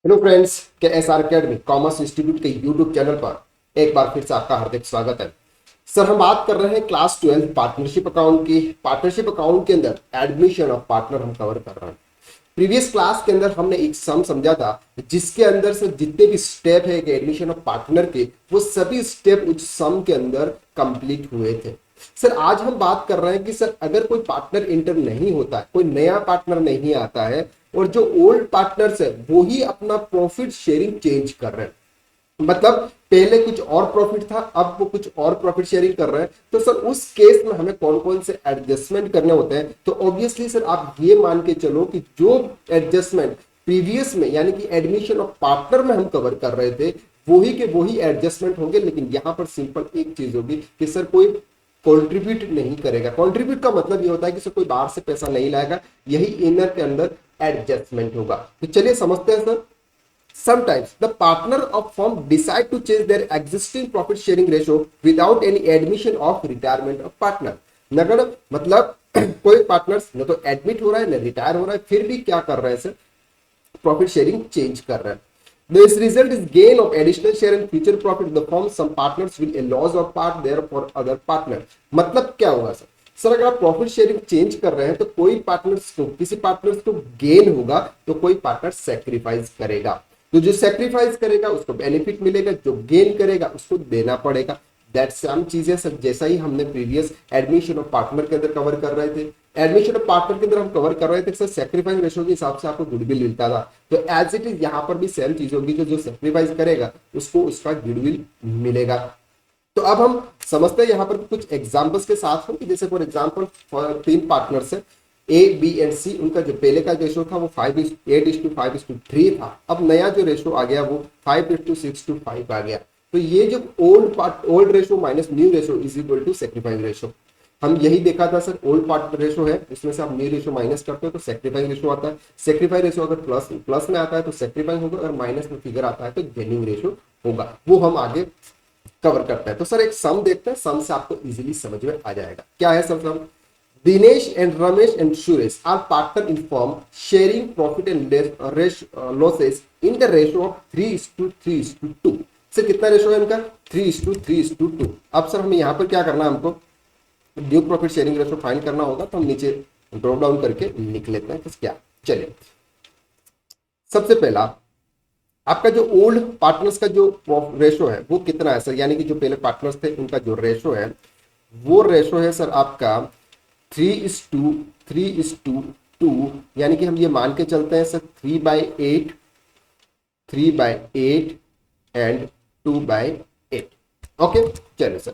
Hello friends, के S R academy commerce institute के YouTube channel पर एक बार फिर से आपका हार्दिक स्वागत है। सर, हम बात कर रहे हैं क्लास 12 पार्टनरशिप अकाउंट की। पार्टनरशिप अकाउंट के अंदर एडमिशन ऑफ पार्टनर हम कवर कर रहे हैं। प्रीवियस क्लास के अंदर हमने एक सम समझा था जिसके अंदर से जितने भी स्टेप है एडमिशन ऑफ पार्टनर के, वो सभी स्टेप उस सम के अंदर कंप्लीट हुए थे। सर, आज हम बात कर रहे हैं कि सर अगर कोई पार्टनर इंटर नहीं होता है, कोई नया पार्टनर नहीं आता है और जो ओल्ड पार्टनर्स है वो ही अपना प्रॉफिट शेयरिंग चेंज कर रहे हैं, मतलब पहले कुछ और प्रॉफिट था, अब वो कुछ और प्रॉफिट शेयरिंग कर रहे हैं, तो सर उस केस में हमें कौन कौन से एडजस्टमेंट करने होते हैं। तो ऑब्वियसली सर आप ये मान के चलो कि जो एडजस्टमेंट प्रीवियस में यानी कि एडमिशन ऑफ पार्टनर में हम कवर कर रहे थे वही के वही एडजस्टमेंट होंगे, लेकिन यहां पर सिंपल एक चीज होगी कि सर कोई कंट्रीब्यूट नहीं करेगा। कंट्रीब्यूट का मतलब ये होता है कि सर कोई बाहर से पैसा नहीं लाएगा, यही इनर के अंदर एडजस्टमेंट होगा। तो चलिए समझते हैं sir. Sometimes the partner of firm decide to change their existing profit sharing ratio without any admission of retirement of partner। नगर मतलब कोई पार्टनर्स न तो एडमिट हो रहा है न रिटायर हो रहा है, फिर भी क्या कर रहे हैं सर, प्रॉफिट शेयरिंग चेंज कर रहे हैं। This result is gain of additional share in future profit of the firm. Some partners will a loss of part there for other partner। मतलब क्या होगा सर? सर अगर आप प्रॉफिट शेयरिंग चेंज कर रहे हैं तो कोई पार्टनर्स को किसी पार्टनर्स को गेन होगा तो कोई पार्टनर सेक्रीफाइस करेगा। तो जो सेक्रीफाइस करेगा उसको बेनिफिट मिलेगा, जो गेन करेगा उसको देना पड़ेगा। दैट सेम चीजें सर जैसा ही हमने प्रीवियस एडमिशन ऑफ पार्टनर के अंदर कवर कर रहे थे। एडमिशन ऑफ पार्टनर के अंदर हम कवर कर रहे थे सर सेक्रीफाइस रेशो के हिसाब से आपको गुडविल मिलता था, तो एज इट इज यहाँ पर भी सेम चीज होगी, जो सेक्रीफाइस करेगा उसको उसका गुडविल मिलेगा। तो अब हम समझते हैं यहाँ पर कुछ एग्जांपल्स के साथ हो कि जैसे फॉर एग्जांपल तीन पार्टनर्स है ए बी एंड सी। उनका जो पहले का रेशो था वो 8:5:3 था। अब नया जो रेशो आ गया वो 5:6:5 आ गया। तो ये जो old ratio minus new ratio is equal to sacrifice ratio. हम यही देखा था सर, ओल्ड पार्ट रेशो है इसमें से आप न्यू रेशो माइनस करते हो तो सेक्रीफाइस रेशो आता है। सेक्रीफाइस रेशो अगर प्लस प्लस में आता है तो सेक्रीफाइस होगा, अगर माइनस में फिगर आता है तो गेनिंग रेशो होगा। वो हम आगे कवर करते हैं। तो सर एक सम देखते हैं, सम से आपको इजीली समझ में आ जाएगा क्या है sir sum. Dinesh and Ramesh and Suresh are partner in form sharing profit and losses in the ratio of 3:3:2। Sir कितना रेशो है इनका? 3:3:2। अब सर हमें यहाँ पर क्या करना है, हमको due profit sharing ratio find करना होगा, तो हम नीचे ड्रॉप डाउन करके लिख लेते हैं। तो क्या, चलिए सबसे पहला आपका जो ओल्ड पार्टनर्स का जो रेशो है वो कितना है सर, यानी कि जो पहले पार्टनर्स थे उनका जो रेशो है वो रेशो है सर आपका 3:3:2। यानी कि हम ये मान के चलते हैं सर 3/8, 3/8 एंड 2/8। ओके, चलिए सर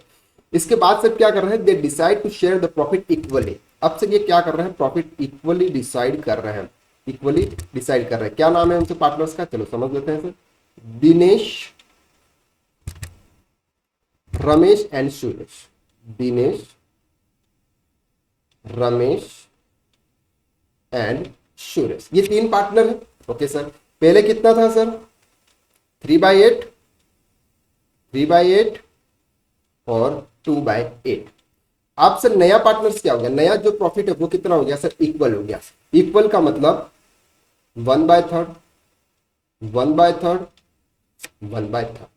इसके बाद सर क्या कर रहे हैं, they decide to share the profit equally. अब सर ये क्या कर रहे हैं, प्रॉफिट इक्वली डिसाइड कर रहे हैं। इक्वली डिसाइड कर रहे हैं, क्या नाम है उनसे पार्टनर्स का, चलो समझ लेते हैं sir. Dinesh, Ramesh and Suresh. Dinesh, Ramesh and Suresh, ये तीन पार्टनर है। ओके सर, पहले कितना था सर, 3/8, 3/8 और 2/8। अब सर नया पार्टनर्स क्या हो गया, नया जो प्रॉफिट है वो कितना हो गया सर, इक्वल हो गया। इक्वल का मतलब 1/3, 1/3, 1/3।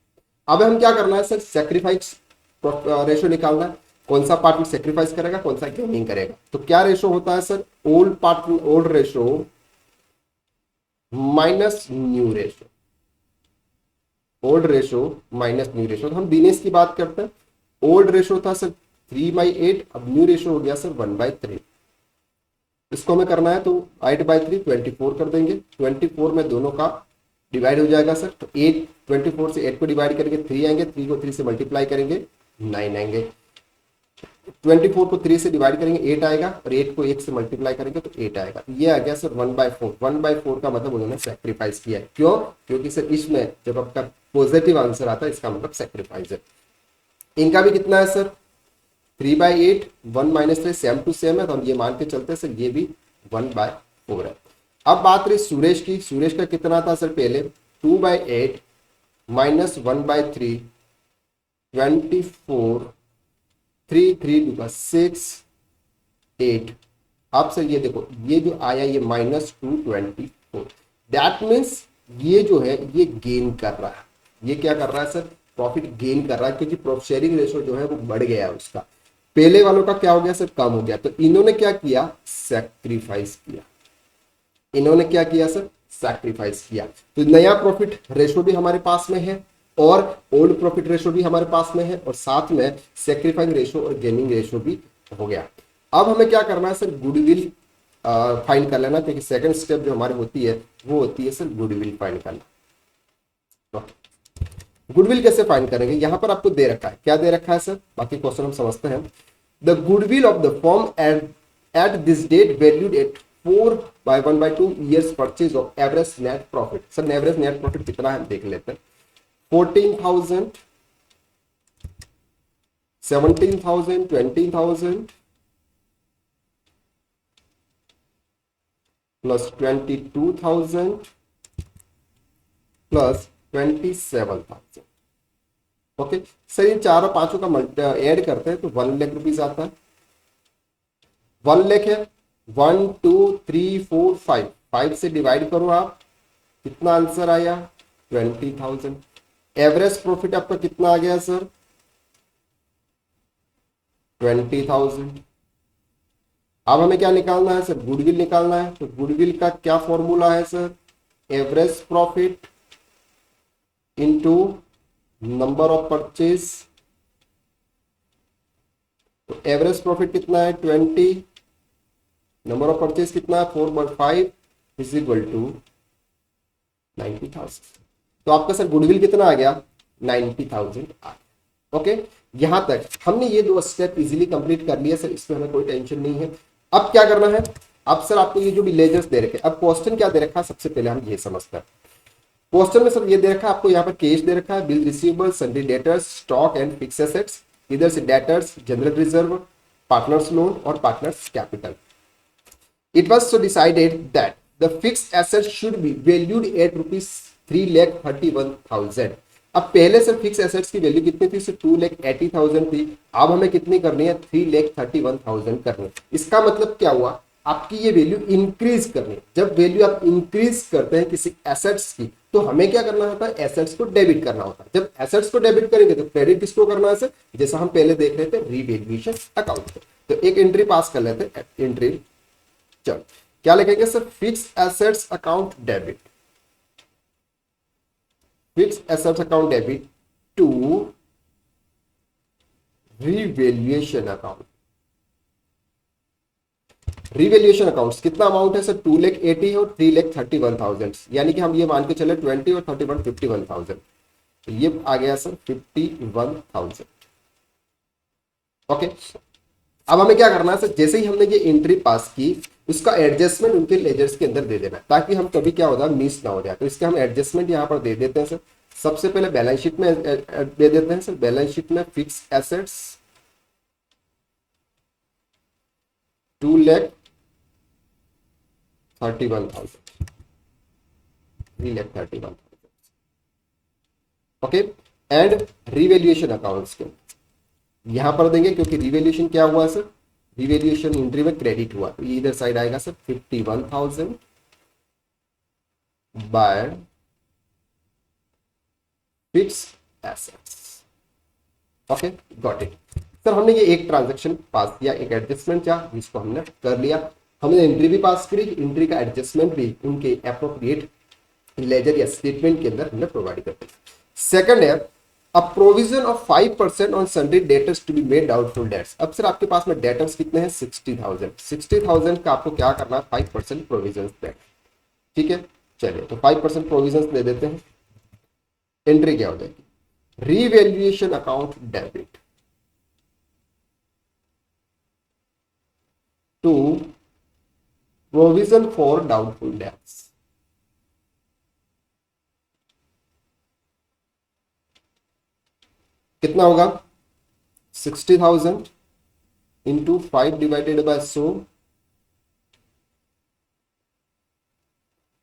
अब हम क्या करना है सर, सेक्रीफाइस रेशो निकालना है। कौन सा पार्टनर सेक्रीफाइस करेगा, कौन सा गेनिंग करेगा। तो क्या रेशो होता है sir, old partner old ratio minus new ratio. Old ratio minus new ratio. तो हम दिनेश की बात करते हैं, ओल्ड रेशो था सर 3/8, अब न्यू रेशो हो गया सर 1/3। इसको हमें करना है तो 8/3 24 कर देंगे, 24 में दोनों का डिवाइड हो जाएगा सर। तो 8 24 से 8 को डिवाइड करेंगे 3 आएंगे, 3 को 3 से मल्टीप्लाई करेंगे 9 आएंगे। 24 को 3 से डिवाइड करेंगे 8 आएगा, और 8 को 1 से मल्टीप्लाई करेंगे तो 8 आएगा। ये आ गया सर 1/4। 1/4 का मतलब उन्होंने सेक्रीफाइस किया है। क्यों? क्योंकि सर इसमें जब आपका पॉजिटिव आंसर आता है इसका मतलब सेक्रीफाइस है। इनका भी कितना है सर, 3/8, 1 - 3 सेम टू सेम है, तो हम ये मान के चलते हैं सर ये भी 1/4 है। अब बात रही सुरेश की, सुरेश का कितना था सर पहले, 2/8 माइनस 1/3, 24, 3 3 2 6 8। अब सर ये देखो ये जो आया ये -224, दैट मीन्स ये जो है ये गेन कर रहा है। ये क्या कर रहा है सर? प्रॉफिट गेन कर रहा है, क्योंकि प्रॉफिट शेयरिंग रेशो जो है वो बढ़ गया है उसका। पहले वालों का क्या हो गया सर? कम हो गया। तो इन्होंने क्या किया? सैक्रिफाइस किया। इन्होंने क्या किया सर? सैक्रिफाइस किया। तो नया प्रॉफिट रेशो भी हमारे पास में है और ओल्ड प्रॉफिट रेशो भी हमारे पास में है, और साथ में सैक्रिफाइंग रेशो और गेनिंग रेशो भी हो गया। अब हमें क्या करना है सर? गुडविल फाइंड कर लेना, क्योंकि सेकंड स्टेप जो हमारी होती है वो होती है सर गुडविल फाइंड करना। गुडविल कैसे फाइंड करेंगे? यहां पर आपको दे रखा है, क्या दे रखा है सर? बाकी क्वेश्चन हम समझते हैं। The goodwill of the firm at this date valued at 4/1/2 years purchase of average net profit. Sir average net profit कितना है हम देख लेते हैं। 14,000, 17,000, 20,000 प्लस 22,000 प्लस 27,000। ओके सर, इन चारों पांचों का ऐड करते हैं तो 1 लाख रुपीज आता है। 1 लाख है, 1 2 3 4 5, 5 से डिवाइड करो आप, कितना आंसर आया? 20,000। एवरेज प्रॉफिट आपका कितना आ गया सर? 20,000। अब हमें क्या निकालना है सर? गुडविल निकालना है। तो गुडविल का क्या फॉर्मूला है sir? Average profit into number of purchase. तो एवरेज प्रॉफिट कितना है? 20, नंबर ऑफ परचेज कितना है? 4/5 इज इक्वल टू 90,000। तो आपका सर गुडविल कितना आ गया? 90,000 आ गया। ओके, यहां तक हमने ये दो स्टेप इजीली कंप्लीट कर लिया सर, इसमें हमें कोई टेंशन नहीं है। अब क्या करना है? अब सर आपको ये जो विलेजर्स दे रखे, अब क्वेश्चन क्या दे रखा है सबसे पहले हम ये समझते हैं। क्वेश्चन में सर ये दे रखा है आपको, यहाँ पर कैश दे रखा है, bill receivable, sundry debtors, stock and fix assets. इधर से debtors, general reserve, partners loan और partners capital. It was so decided that the fixed assets should be valued at rupees 3,31,000। अब पहले से फिक्स एसेट्स की वैल्यू कितनी थी? 2,80,000 थी। अब हमें कितनी करनी है? 3,31,000 करनी है। इसका मतलब क्या हुआ? आपकी ये वैल्यू इंक्रीज करनी है। जब वैल्यू आप इंक्रीज करते हैं किसी एसेट्स की, तो हमें क्या करना होता है? एसेट्स को डेबिट करना होता है। जब एसेट्स को डेबिट करेंगे तो क्रेडिट किसको करना है सर? जैसा हम पहले देख रहे थे, रीवैल्यूएशन अकाउंट। तो एक एंट्री पास कर लेते हैं, एंट्री। चलो क्या लिखेंगे sir? Fix assets account debit, fix assets account debit to revaluation account. Revaluation accounts कितना अमाउंट है सर? 2,80,000 और 3,31,000, यानी कि हम ये मान के चले 20 और 31 51,000। तो ये आ गया सर 51,000। ओके, अब हमें क्या करना है सर? जैसे ही हमने ये एंट्री पास की, उसका एडजस्टमेंट उनके लेजर्स के अंदर दे देना, ताकि हम कभी क्या होता है मिस ना हो जाए। तो इसके हम एडजस्टमेंट यहाँ पर दे देते हैं सर। सबसे पहले बैलेंस शीट में दे देते हैं सर। बैलेंस शीट में fix assets 2,31,000, 3,31,000। Okay, and revaluation accounts के यहां पर देंगे, क्योंकि रिवैल्यूएशन क्या हुआ सर? रिवैल्यूएशन एंट्री में क्रेडिट हुआ, तो ये इधर साइड आएगा sir 51,000 by fix assets. Okay, got it sir. हमने ये एक ट्रांजैक्शन पास किया, एक एडजस्टमेंट किया, जिसको हमने कर लिया। हमने एंट्री भी पास करी, एंट्री का एडजस्टमेंट भी उनके एप्रोप्रिएट लेजर या स्टेटमेंट के अंदर हमने प्रोवाइड कर दिया। सेकंड है a provision of 5% on sundry debtors to be made doubtful debts। अब सर आपके पास में डेटर्स कितने हैं? 60,000। 60,000 का आपको क्या करना है? 5% प्रोविजन देना। ठीक है, चलिए तो 5% प्रोविजन दे देते हैं। एंट्री क्या हो जाएगी? Revaluation account debit to provision for doubtful debts. कितना होगा? 60,000 इंटू 5 डिवाइडेड बाय 100,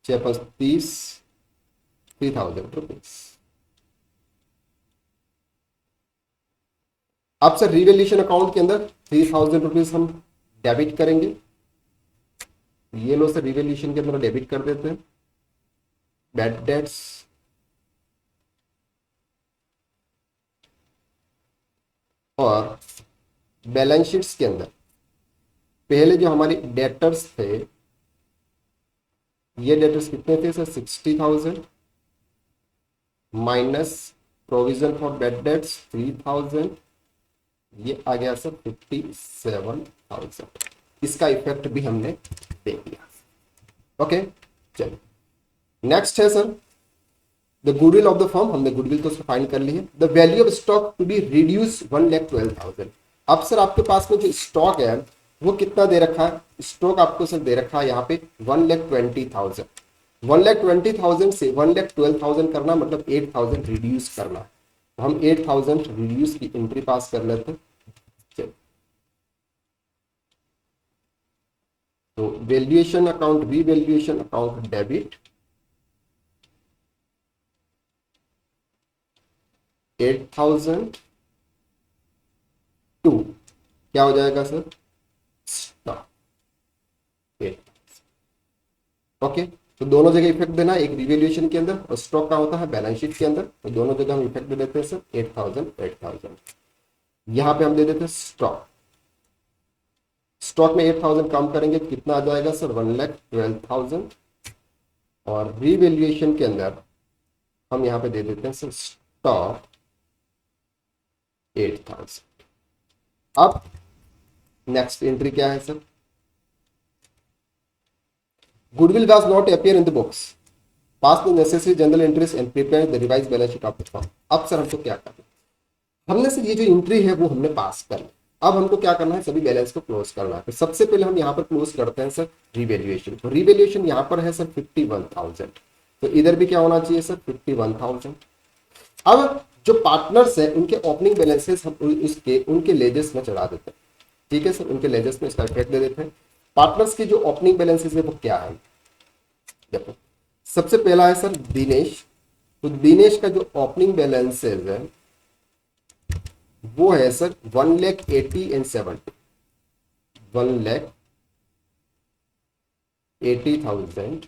6×5 = 3,000 रुपीज। अब सर रिवैल्यूएशन अकाउंट के अंदर 3,000 रुपीज हम डेबिट करेंगे। ये लो सर, रिवैल्यूएशन के अंदर डेबिट कर देते हैं। बैड डेट्स और बैलेंस शीट्स के अंदर पहले जो हमारे डेटर्स थे, ये डेटर्स कितने थे sir? 60,000 minus provision for bad debts 3,000, ये आ गया सर 57,000। इसका इफेक्ट भी हमने देख लिया। ओके, चलिए नेक्स्ट है sir the goodwill of the firm. हमने गुडविल तो फाइंड कर ली है। The value of stock to be reduce 1,12,000। अब सर आपके पास में जो स्टॉक है वो कितना दे रखा है? स्टॉक आपको सर दे रखा है यहाँ पे 1,20,000। 1,20,000 से 1,12,000 करना मतलब 8,000 रिड्यूस करना है। तो हम 8,000 रिड्यूस की एंट्री पास कर लेते हैं। चलिए, तो valuation account, revaluation account debit 8,000 to क्या हो जाएगा सर? स्टॉक 8,000। ओके, तो दोनों जगह इफेक्ट देना, एक रिवैल्यूएशन के अंदर और स्टॉक का होता है बैलेंस शीट के अंदर। तो दोनों जगह हम इफेक्ट दे देते हैं सर 8,000 8,000। यहां पे हम दे देते हैं स्टॉक। स्टॉक में 8,000 कम करेंगे तो कितना आ जाएगा सर? 1,12,000। और रिवैल्यूएशन के अंदर हम यहां पे दे देते हैं सर स्टॉक 8,000। अब नेक्स्ट एंट्री क्या है sir? Goodwill does not appear in the books, pass the necessary general entries and prepare the revise balance sheet of the firm. अब सर हमको क्या करना है? हमने सर ये जो एंट्री है वो हमने पास कर ली। अब हमको क्या करना है? सभी बैलेंस को क्लोज करना है। तो सबसे पहले हम यहाँ पर क्लोज करते हैं सर रिवैल्यूएशन। तो रिवैल्यूएशन यहाँ पर है सर 51,000। तो इधर भी क्या होना चाहिए सर? 51,000। अब जो पार्टनर्स है उनके ओपनिंग बैलेंसेस हम उसके उनके लेजर्स में चढ़ा देते हैं। ठीक है सर, उनके लेजर्स में इसका इफेक्ट दे देते हैं। पार्टनर्स की जो ओपनिंग बैलेंसेस है वो क्या है? देखो, सबसे पहला है सर दिनेश। तो दिनेश का जो ओपनिंग बैलेंसेस है वो है सर 1,80,000 एंड 70, 1,80,000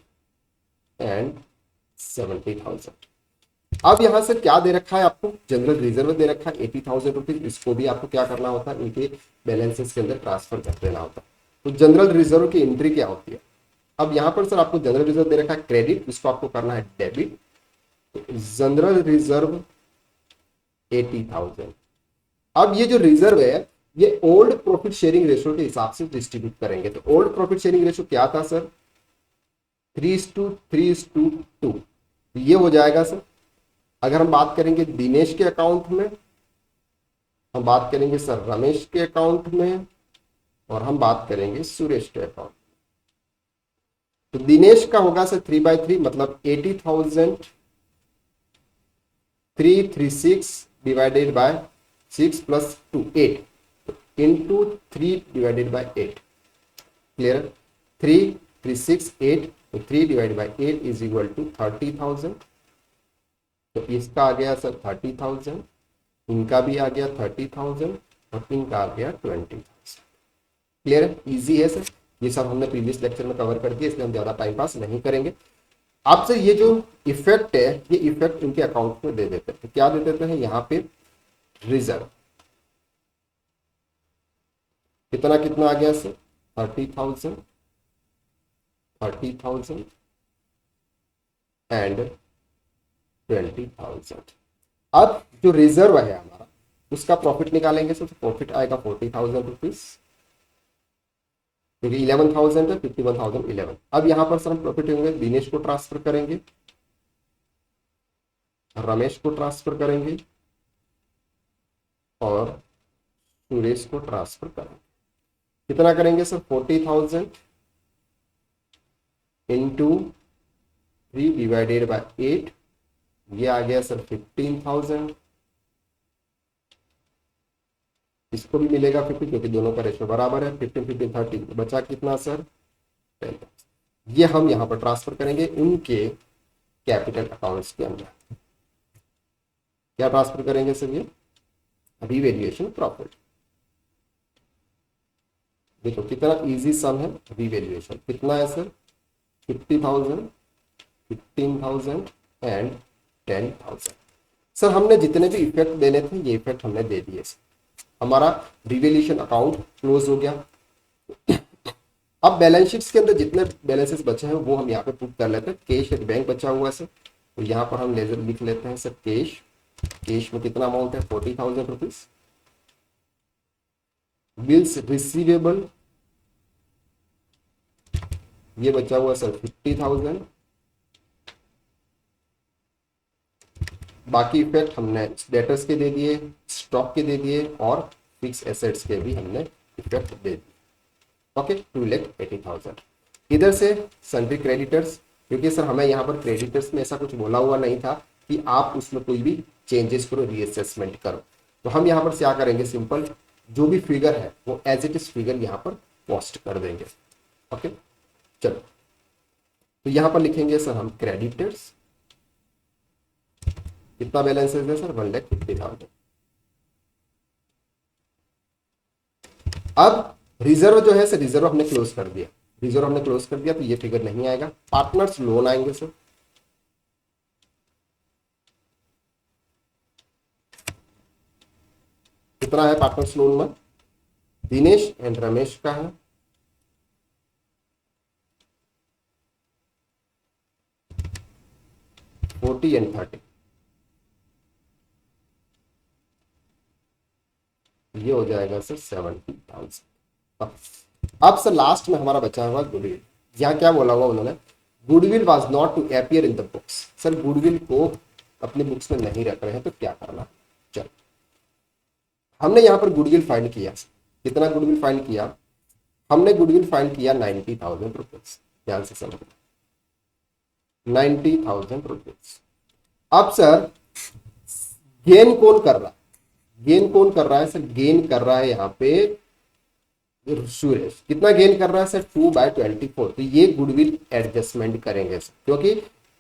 एंड 70,000। अब यहां से क्या दे रखा है आपको? जनरल रिजर्व दे रखा है 80,000 रुपीज। इसको भी आपको क्या करना होता है? इनके बैलेंसेस के अंदर ट्रांसफर कर देना होता है। तो जनरल रिजर्व की एंट्री क्या होती है? अब यहां पर सर आपको जनरल रिजर्व दे रखा है क्रेडिट, इसको आपको करना है डेबिट। तो जनरल रिजर्व 80,000। अब ये जो रिजर्व है ये ओल्ड प्रॉफिट शेयरिंग रेशियो के हिसाब से डिस्ट्रीब्यूट करेंगे। तो ओल्ड प्रॉफिट शेयरिंग रेशियो क्या था सर? 3:3:2। ये हो जाएगा सर। अगर हम बात करेंगे दिनेश के अकाउंट में, हम बात करेंगे सर रमेश के अकाउंट में, और हम बात करेंगे सुरेश के अकाउंट। तो दिनेश का होगा सर 3/3 मतलब 80,000 336 divided by 6 plus 2 8 into 3 divided by 8। Clear? 3 3 6 8, तो 3 divided by 8 is equal to 30,000। तो इसका आ गया सर 30,000, इनका भी आ गया 30,000 और इनका आ गया 20,000। क्लियर है? इजी है सर। ये सब हमने प्रीवियस लेक्चर में कवर कर दिया, इसलिए हम ज्यादा टाइम पास नहीं करेंगे। आपसे ये जो इफेक्ट है ये इफेक्ट इनके अकाउंट में दे देते हैं। तो क्या दे देते हैं यहाँ पे? रिजर्व कितना कितना आ गया सर? 30,000 30,000 एंड 20,000। अब जो रिजर्व है हमारा उसका प्रॉफिट निकालेंगे सर। तो प्रॉफिट आएगा 40,000 रुपीज, क्योंकि 11,000 है, 51,011। अब यहां पर सर हम प्रॉफिट होंगे दिनेश को ट्रांसफर करेंगे, रमेश को ट्रांसफर करेंगे और सुरेश को ट्रांसफर करेंगे। कितना करेंगे सर? 40,000 इंटू 3 डिवाइडेड बाय 8, ये आ गया सर 15,000। इसको भी मिलेगा 50 क्योंकि दोनों का रेशियो बराबर है। 15 15 30, बचा कितना सर? 10,000। ये हम यहां पर ट्रांसफर करेंगे उनके कैपिटल अकाउंट्स के अंदर। क्या ट्रांसफर करेंगे सर? ये रिवैल्यूएशन प्रॉफिट। देखो कितना इजी सम है। रिवैल्यूएशन कितना है सर? 50,000 15,000 एंड 10,000। सर हमने जितने भी इफेक्ट देने थे ये इफेक्ट हमने दे दिए। हमारा रिवैल्यूएशन अकाउंट क्लोज हो गया। अब बैलेंस शीट्स के अंदर जितने बैलेंसेस बचे हैं वो हम यहाँ पे पुट कर लेते हैं। कैश एट बैंक बचा हुआ है सर, तो यहाँ पर हम लेजर लिख लेते हैं सर कैश। कैश में कितना अमाउंट है 40,000 रुपीज। बिल्स रिसीवेबल ये बचा हुआ सर 50,000। बाकी इफेक्ट हमने डेटर्स के दे दिए, स्टॉक के दे दिए और फिक्स एसेट्स के भी हमने इफेक्ट दे दिए। ओके 2,80,000। इधर से सन्ड्री क्रेडिटर्स, क्योंकि सर हमें यहाँ पर क्रेडिटर्स में ऐसा कुछ बोला हुआ नहीं था कि आप उसमें कोई भी चेंजेस करो, रीअसेसमेंट करो, तो हम यहाँ पर क्या करेंगे, सिंपल जो भी फिगर है वो एज इट इज फिगर यहाँ पर पोस्ट कर देंगे। ओके चलो, तो यहाँ पर लिखेंगे सर हम क्रेडिटर्स, कितना बैलेंस है सर 1,50,000। अब रिजर्व जो है सर, रिजर्व हमने क्लोज कर दिया, रिजर्व हमने क्लोज कर दिया तो ये फिगर नहीं आएगा। पार्टनर्स लोन आएंगे सर, कितना है पार्टनर्स लोन में, दिनेश एंड रमेश का है 40 एंड 30, ये हो जाएगा सर 70,000। अब सर लास्ट में हमारा बचा हुआ गुडविल। यहाँ क्या बोला हुआ उन्होंने, goodwill was not to appear in the books. Sir goodwill को अपने बुक्स में नहीं रख रहे हैं तो क्या करना। चलो हमने यहाँ पर गुडविल फाइंड किया, कितना गुडविल फाइंड किया, हमने गुडविल फाइंड किया 90,000 रुपीज। ध्यान से समझो 90,000 रुपीज। अब सर गेन कौन कर रहा है, गेन कौन कर रहा है सर, गेन कर रहा है यहाँ पे सुरेश। कितना गेन कर रहा है सर 2/24। तो ये गुडविल एडजस्टमेंट करेंगे सर, क्योंकि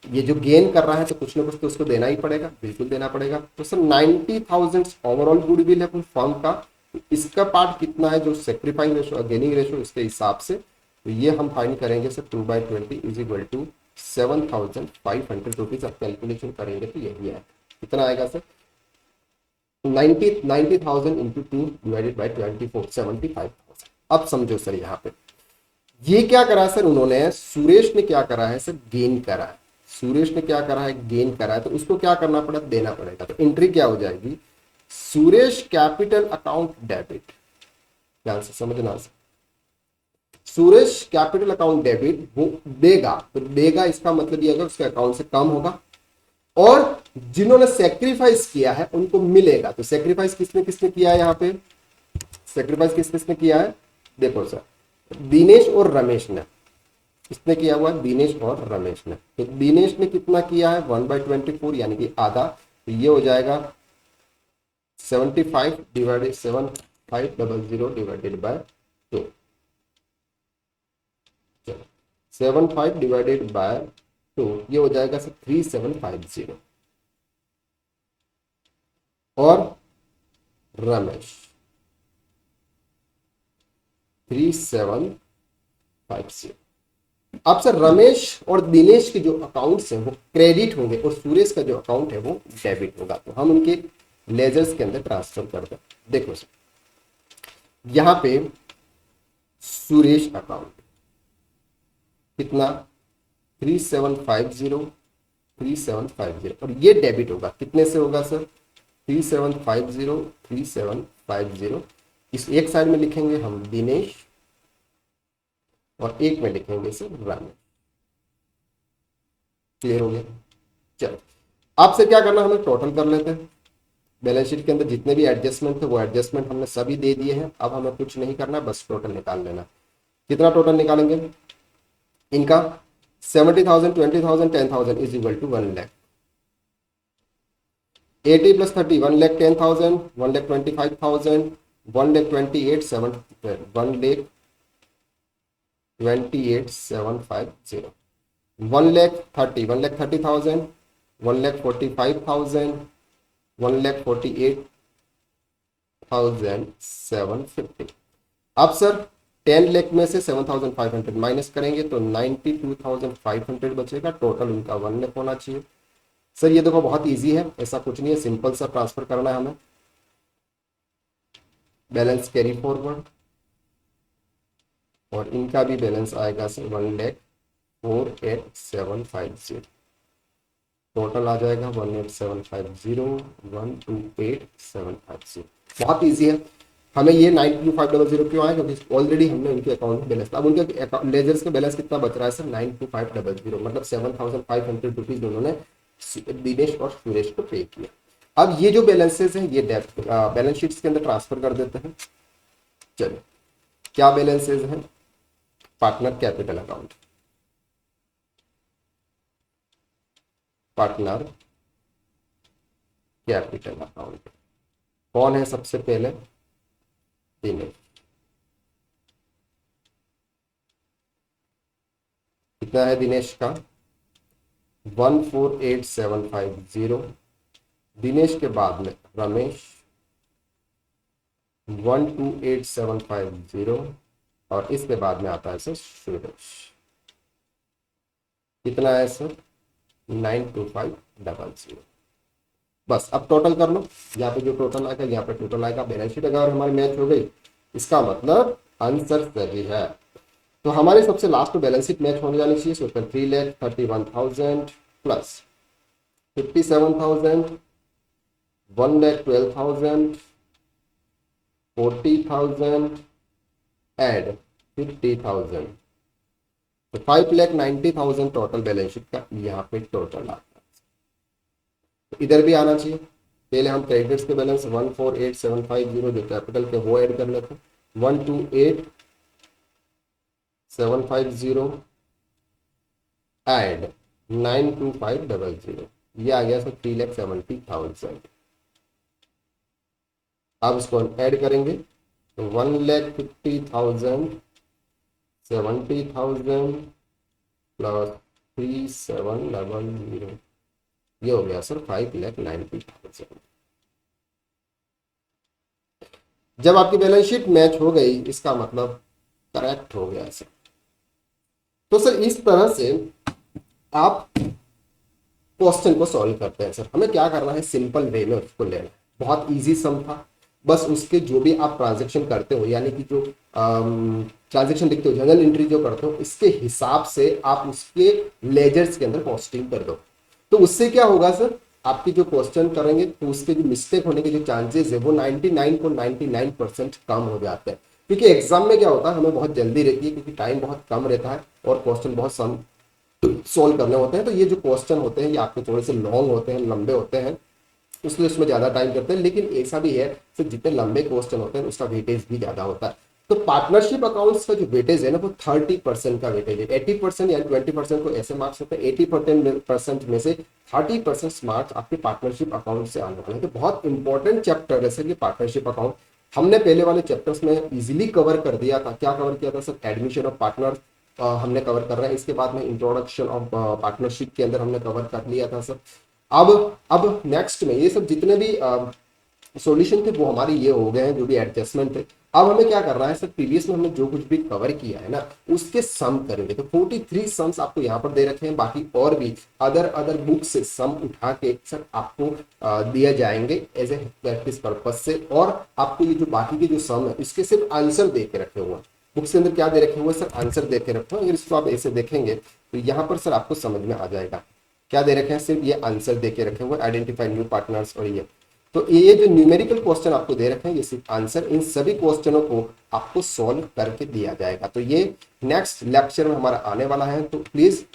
ये जो गेन कर रहा है तो कुछ ना कुछ तो उसको देना ही पड़ेगा, बिल्कुल देना पड़ेगा। तो सर 90,000 ओवरऑल गुडविल है फुल फर्म का, तो इसका पार्ट कितना है जो सेक्रीफाइंग रेशो गेनिंग रेशो इसके हिसाब से, तो ये हम फाइंड करेंगे sir 2/20 is equal to 7,500 rupees. आप कैलकुलेशन करेंगे तो यही है, कितना आएगा सर 90,000 इंटू 2 डिवाइडेड बाई 24 75,000। अब समझो सर यहाँ पे ये क्या करा सर उन्होंने, सुरेश ने क्या करा है सर गेन करा है, सुरेश ने क्या करा है गेन करा है, तो उसको क्या करना पड़ा देना पड़ेगा। तो एंट्री क्या हो जाएगी, सुरेश कैपिटल अकाउंट डेबिट। ध्यान से समझना sir, Suresh capital account debit वो देगा, तो देगा इसका मतलब ये अगर उसके अकाउंट से कम होगा, और जिन्होंने सेक्रीफाइस किया है उनको मिलेगा। तो सेक्रीफाइस किसने किसने किया है, यहाँ पे सेक्रीफाइस किस किसने किया है, देखो सर दिनेश और रमेश ने, किसने किया हुआ दिनेश और रमेश ने। तो दिनेश ने कितना किया है 1/24 यानी कि आधा, तो ये हो जाएगा 75 divided 7500 divided by 2, 75 divided by 2 ये हो जाएगा सर 3750। और रमेश 3750। अब सर रमेश और दिनेश के जो अकाउंट्स हैं वो क्रेडिट होंगे और सुरेश का जो अकाउंट है वो डेबिट होगा। तो हम उनके लेजर्स के अंदर ट्रांसफर कर दें। देखो सर यहां पे सुरेश अकाउंट कितना 3750 और ये डेबिट होगा, कितने से होगा सर 3750 इस एक साइड में लिखेंगे हम दिनेश और एक में लिखेंगे सर रमेश। क्लियर हो गया। चलो आपसे क्या करना, हमें टोटल कर लेते हैं। बैलेंस शीट के अंदर जितने भी एडजस्टमेंट थे वो एडजस्टमेंट हमने सभी दे दिए हैं। अब हमें कुछ नहीं करना, बस टोटल निकाल लेना। कितना टोटल निकालेंगे इनका 70,000 20,000 10,000 is equal to 1 lakh. 80 plus 30 1,10,000 1,25,000 1,28,750 1,30,000 1,30,000 1,45,000 1,48,750। अब सर 10 लाख में से 7,500 माइनस करेंगे तो 92,500 बचेगा। टोटल उनका 1 लाख होना चाहिए। सर ये देखो बहुत इजी है, ऐसा कुछ नहीं है, सिंपल सा ट्रांसफर करना है हमें। बैलेंस कैरी फॉरवर्ड और इनका भी बैलेंस आएगा सर 1,48,750। टोटल आ जाएगा 1,8750 128,750। बहुत इजी है। हमें ये 92,500 क्यों आया, क्योंकि ऑलरेडी हमने उनके अकाउंट में बैलेंस, अब उनके लेजर्स का बैलेंस कितना बच रहा है सर 92,500, मतलब 7,500 रुपीज उन्होंने दिनेश और सुरेश को पे किया। अब ये जो बैलेंसेस हैं ये बैलेंस शीट्स के अंदर ट्रांसफर कर देते हैं। चलिए क्या बैलेंसेस हैं, partner capital account, partner capital account कौन है सबसे पहले, दिनेश। कितना है दिनेश का 148,750। दिनेश के बाद में रमेश 128,750 और इसके बाद में आता है सर सुरेश। कितना है सर 92500। बस अब टोटल कर लो, यहाँ पे जो टोटल आएगा यहाँ पे टोटल आएगा। बैलेंस शीट अगर हमारी मैच हो गई इसका मतलब आंसर सही है। तो हमारे सबसे लास्ट में बैलेंस शीट मैच होने जानी चाहिए। सो 3,31,000 प्लस 57,000 1,12,000 40,000 एड 50,000 तो 5,90,000 टोटल बैलेंस शीट का यहाँ पे टोटल आता है। तो इधर भी आना चाहिए। पहले हम क्रेडिटर्स के बैलेंस 148,750 जो कैपिटल के वो ऐड कर लेते हैं। 128,750 एड 92500 ये आ गया सर 3,70,000। अब इसको ऐड करेंगे तो 1,50,000 70,000 प्लस 3,700 ये हो गया सर 5,90,000। जब आपकी बैलेंस शीट मैच हो गई इसका मतलब करेक्ट हो गया सर। तो सर इस तरह से आप क्वेश्चन को सॉल्व करते हैं। सर हमें क्या करना है, सिंपल वे में उसको लेना है। बहुत इजी सम था, बस उसके जो भी आप ट्रांजेक्शन करते हो यानी कि जो ट्रांजेक्शन लिखते हो जनरल एंट्री जो करते हो इसके हिसाब से आप उसके लेजर्स के अंदर पोस्टिंग कर दो। तो उससे क्या होगा सर, आपकी जो क्वेश्चन करेंगे तो उसके जो मिस्टेक होने के जो चांसेस है वो 99.99% कम हो जाते हैं। क्योंकि एग्जाम में क्या होता है हमें बहुत जल्दी रहती है, क्योंकि टाइम बहुत कम रहता है और क्वेश्चन बहुत सोल्व करने होते हैं। तो ये जो क्वेश्चन होते हैं ये आपके थोड़े से लॉन्ग होते हैं, लंबे होते हैं, इसलिए उसमें ज्यादा टाइम करते हैं। लेकिन ऐसा भी है कि जितने लंबे क्वेश्चन होते हैं उसका वेटेज भी ज्यादा होता है। तो पार्टनरशिप अकाउंट्स का जो वेटेज है ना वो 30% का वेटेज है। 80% या 20% को ऐसे मार्क्स होते हैं, 80% में से 30% मार्क्स आपके पार्टनरशिप अकाउंट से आने वाले हैं। तो बहुत इंपॉर्टेंट चैप्टर है सर ये पार्टनरशिप अकाउंट। हमने पहले वाले चैप्टर्स में इजीली कवर कर दिया था। क्या कवर किया था सर, एडमिशन ऑफ पार्टनर हमने कवर कर रहा है। इसके बाद में इंट्रोडक्शन ऑफ पार्टनरशिप के अंदर हमने कवर कर लिया था सर। अब नेक्स्ट में ये सब जितने भी सॉल्यूशन थे वो हमारे ये हो गए हैं, जो भी एडजस्टमेंट थे। अब हमें क्या करना है सर, प्रीवियस में हमने जो कुछ भी कवर किया है ना उसके सम करेंगे। तो 43 सम्स आपको यहाँ पर दे रखे हैं, बाकी और भी अदर बुक से सम उठा के सर आपको दिया जाएंगे एज ए प्रैक्टिस पर्पज से। और आपको ये जो बाकी के जो सम है इसके सिर्फ आंसर दे के रखे हुए हैं। बुक्स के अंदर क्या दे रखे हुए सर, आंसर दे के रखे हुए। अगर इसको आप ऐसे देखेंगे तो यहाँ पर सर आपको समझ में आ जाएगा क्या दे रखे हैं, सिर्फ ये आंसर दे के रखे हुए, आइडेंटिफाई न्यू पार्टनर्स और ये। तो ये जो न्यूमेरिकल क्वेश्चन आपको दे रखे हैं ये सिर्फ आंसर, इन सभी क्वेश्चनों को आपको सॉल्व करके दिया जाएगा। तो ये नेक्स्ट लेक्चर में हमारा आने वाला है। तो please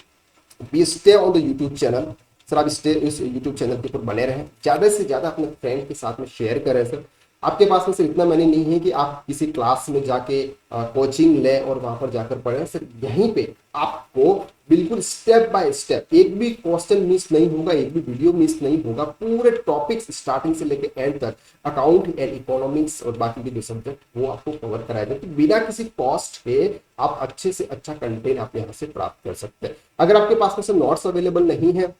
be stay on the YouTube channel. Sir आप स्टे इस यूट्यूब चैनल के ऊपर बने रहें, ज्यादा से ज्यादा अपने फ्रेंड के साथ में शेयर करें। सर आपके पास में सिर्फ इतना मनी नहीं है कि आप किसी क्लास में जाके कोचिंग ले और वहां पर जाकर पढ़ें। सर यहीं पे आपको बिल्कुल स्टेप बाय स्टेप एक भी क्वेश्चन मिस नहीं होगा, एक भी वीडियो मिस नहीं होगा। पूरे टॉपिक्स स्टार्टिंग से लेकर एंड तक अकाउंट एंड इकोनॉमिक्स और बाकी के जो सब्जेक्ट वो आपको कवर कराए जाए। तो बिना किसी कॉस्ट पे आप अच्छे से अच्छा कंटेंट आप यहाँ से प्राप्त कर सकते हैं। अगर आपके पास में सर नोट्स अवेलेबल नहीं है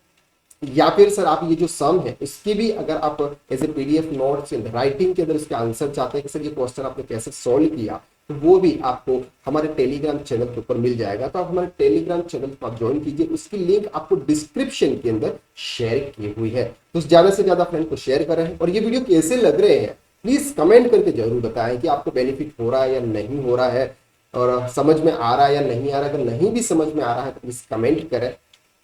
या फिर सर आप ये जो सम है इसकी भी अगर आप as a PDF notes writing के अंदर इसके आंसर चाहते हैं कि सर ये क्वेश्चन आपने कैसे सॉल्व किया, तो वो भी आपको हमारे टेलीग्राम चैनल के ऊपर मिल जाएगा। तो आप हमारे टेलीग्राम चैनल को आप ज्वाइन कीजिए, उसकी लिंक आपको डिस्क्रिप्शन के अंदर शेयर की हुई है। तो ज्यादा से ज्यादा फ्रेंड को शेयर करें, और ये वीडियो कैसे लग रहे हैं प्लीज कमेंट करके जरूर बताएं कि आपको बेनिफिट हो रहा है या नहीं हो रहा है, और समझ में आ रहा है या नहीं आ रहा है। अगर नहीं भी समझ में आ रहा है तो प्लीज कमेंट करें,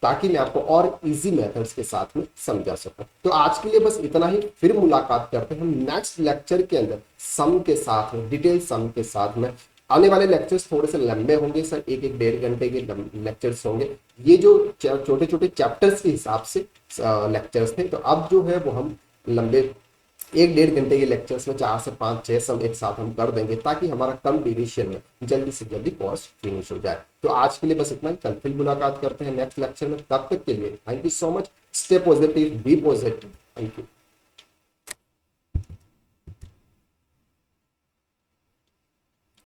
ताकि मैं आपको और इजी मेथड्स के साथ में समझा सकूं। तो आज के लिए बस इतना ही, फिर मुलाकात करते हैं हम नेक्स्ट लेक्चर के अंदर सम के साथ में, डिटेल सम के साथ में। आने वाले लेक्चर्स थोड़े से लंबे होंगे सर, एक एक 1.5 घंटे के लेक्चर्स होंगे। ये जो छोटे छोटे चैप्टर्स के हिसाब से लेक्चर्स थे, तो अब जो है वो हम लंबे 1-1.5 घंटे के लेक्चर्स में 4 से 5 6 सम एक साथ हम कर देंगे, ताकि हमारा कम ड्यूरेशन में जल्दी से जल्दी कोर्स फिनिश हो जाए। तो आज के लिए बस इतना ही, कल फिर मुलाकात करते हैं नेक्स्ट लेक्चर में। तब तक के लिए thank you so much, stay positive, be positive, thank you.